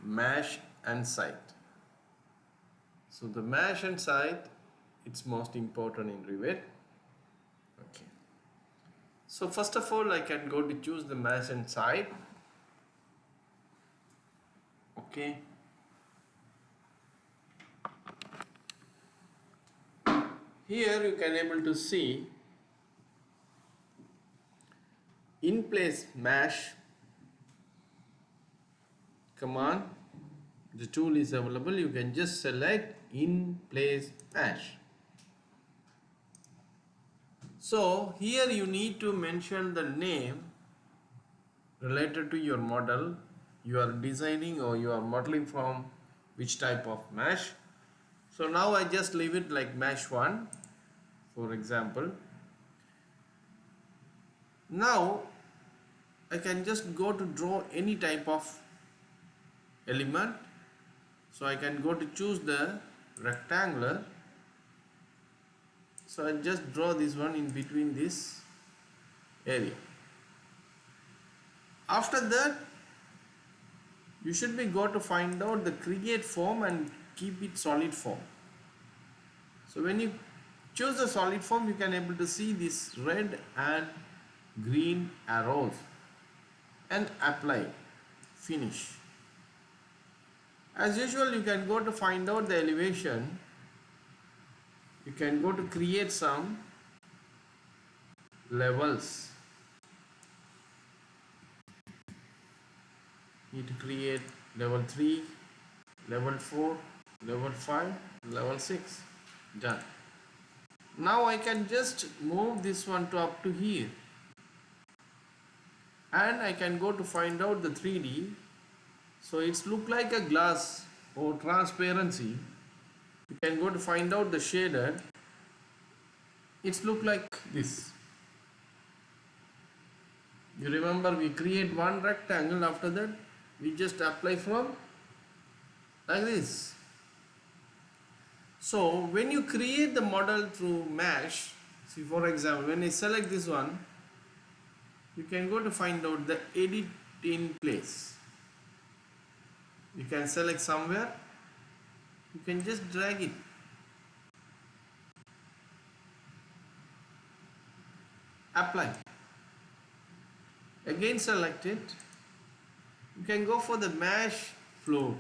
mesh and site. So the mesh and site, it's most important in Revit. Okay. So first of all, I can go to choose the mesh and site. Okay. Here you can able to see in-place mesh command. The tool is available. You can just select in-place mesh. So here you need to mention the name related to your model you are designing or you are modeling from which type of mesh. So now I just leave it like mesh 1 for example. Now I can just go to draw any type of element. So I can go to choose the rectangular. So I'll just draw this one in between this area. After that, you should be go to find out the create form and keep it solid form. So when you choose the solid form, you can able to see this red and green arrows and apply, finish. As usual, you can go to find out the elevation. You can go to create some levels. Need to create level 3, level 4, level 5, level 6. Done. Now I can just move this one to up to here. And I can go to find out the 3D. So it's look like a glass or transparency. You can go to find out the shader. It's look like this. You remember we create one rectangle, after that we just apply from like this. So when you create the model through mesh, see for example when I select this one, you can go to find out the edit in place. You can select somewhere, you can just drag it. Apply. Again select it. You can go for the mesh floor.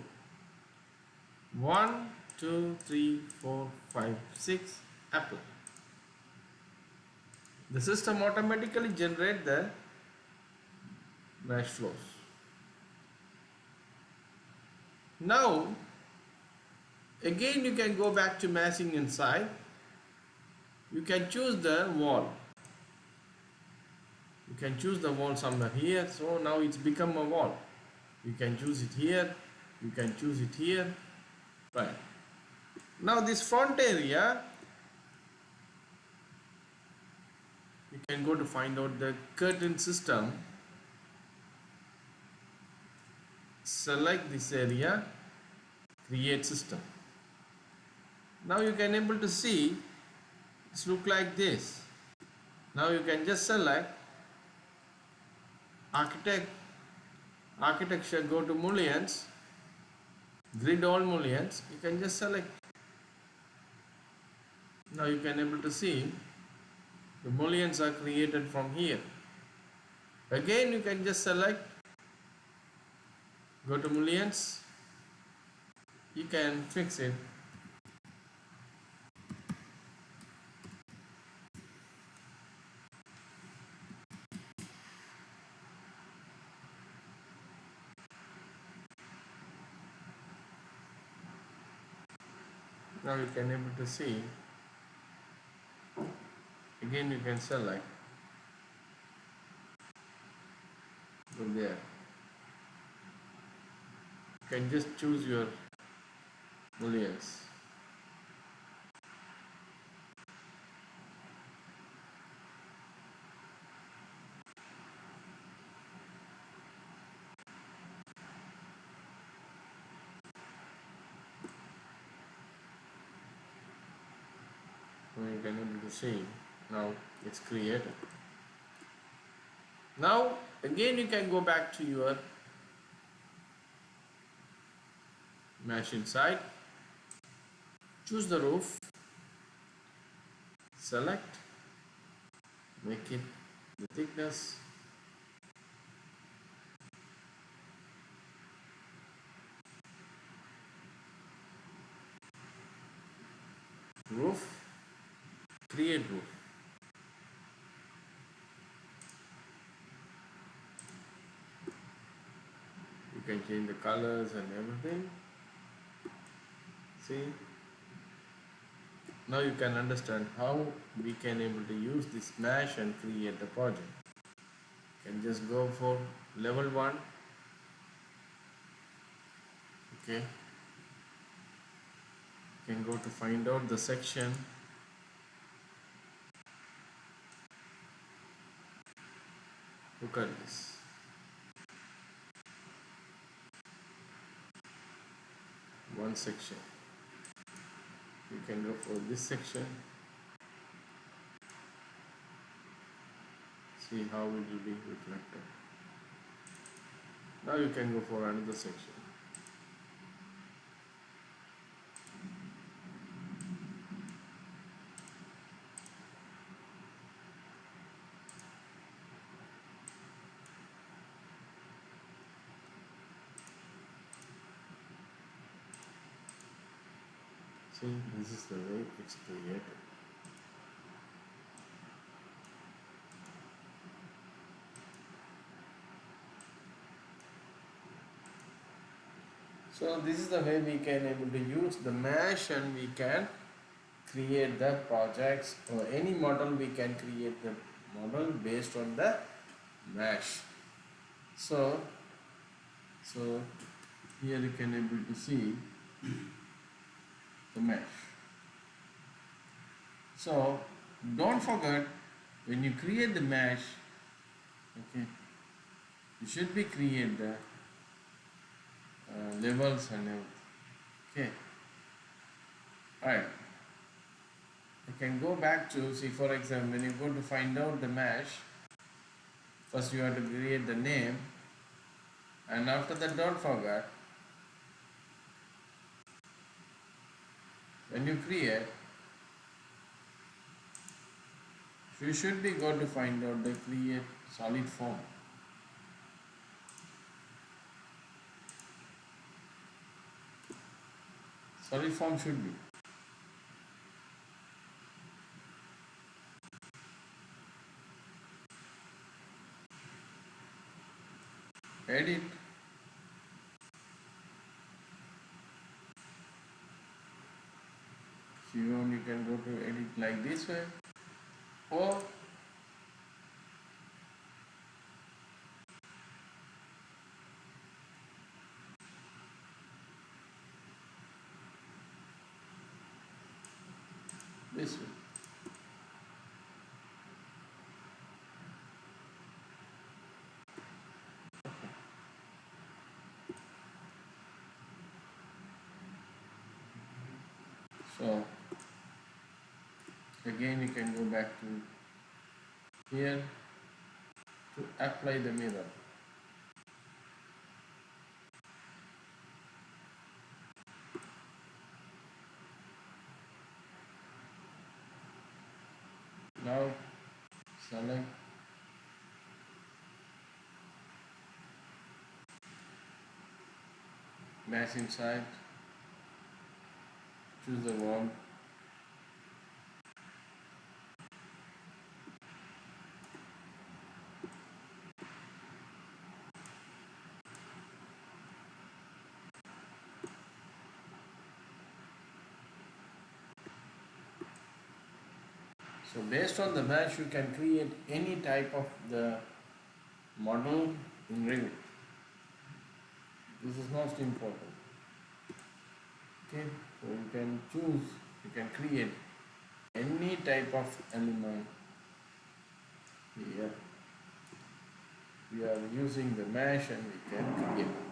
1, 2, 3, 4, 5, 6. Apply. The system automatically generate the mesh flows. Now again you can go back to meshing inside. You can choose the wall. You can choose the wall somewhere here. So now it's become a wall. You can choose it here. You can choose it here. Right. Now this front area, you can go to find out the curtain system. Select this area, create system. Now you can able to see it's look like this. Now you can just select architecture, go to mullions, grid all mullions. You can just select. Now you can able to see the mullions are created from here. Again you can just select, go to mullions, you can fix it. Now you can able to see. Again you can select, go there. You can just choose your mullions. So you can able to see now it's created. Now again you can go back to your Mesh inside, choose the roof, select, make it the thickness, roof, create roof. You can change the colors and everything. See, now you can understand how we can able to use this mesh and create the project. You can just go for level 1. Okay, you can go to find out the section. Look at this. One section. You can go for this section. See how it will be reflected. Now you can go for another section. See, this is the way it's created. So this is the way we can able to use the mesh, and we can create the projects, or any model we can create the model based on the mesh. So here you can able to see the mesh. So don't forget, when you create the mesh, okay, you should be create the levels and everything. Okay, alright. You can go back to, see, for example, when you go to find out the mesh, first you have to create the name, and after that, don't forget, when you create, you should be go to find out the create solid form. Solid form should be. Edit. If you want, you can go to edit like this way, or this way. So again, you can go back to here to apply the mirror. Now select mesh inside, choose the wall, so based on the mesh you can create any type of the model in Revit. This is most important. Okay, so you can choose, you can create any type of element here. We are using the mesh and we can create.